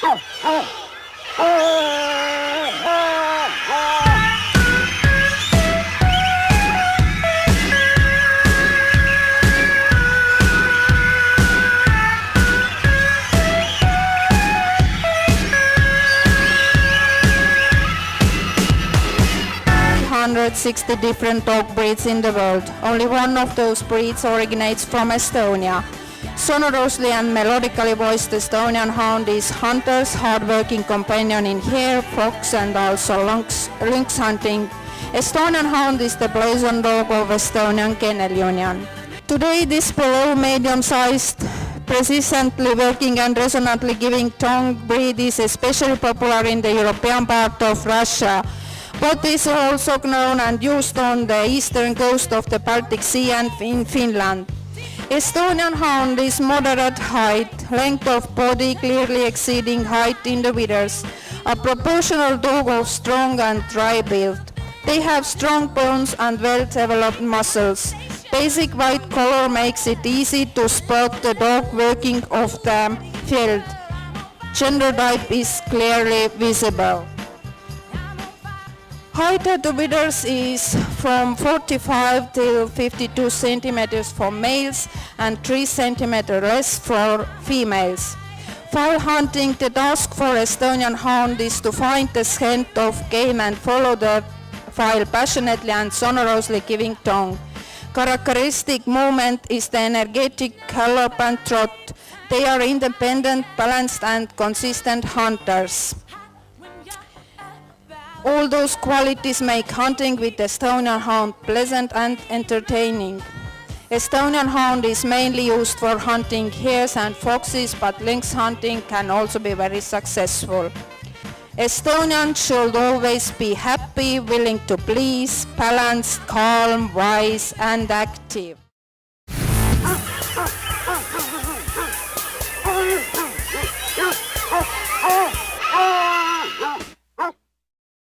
160 different dog breeds in the world. Only one of those breeds originates from Estonia. Sonorously and melodically voiced Estonian Hound is hunter's hard-working companion in hare, fox and also lynx hunting. Estonian Hound is the blazon dog of Estonian Kennel Union. Today this below medium-sized, persistently working and resonantly giving tongue breed is especially popular in the European part of Russia, but is also known and used on the eastern coast of the Baltic Sea and in Finland. Estonian Hound is moderate height, length of body clearly exceeding height in the withers, a proportional dog of strong and dry build. They have strong bones and well-developed muscles. Basic white color makes it easy to spot the dog working off the field. Gender type is clearly visible. Height at the withers is from 45 till 52 centimeters for males and 3 centimeters less for females. While hunting, the task for Estonian Hound is to find the scent of game and follow the file passionately and sonorously giving tongue. Characteristic movement is the energetic gallop and trot. They are independent, balanced and consistent hunters. All those qualities make hunting with Estonian Hound pleasant and entertaining. Estonian Hound is mainly used for hunting hares and foxes, but lynx hunting can also be very successful. Estonian should always be happy, willing to please, balanced, calm, wise and active.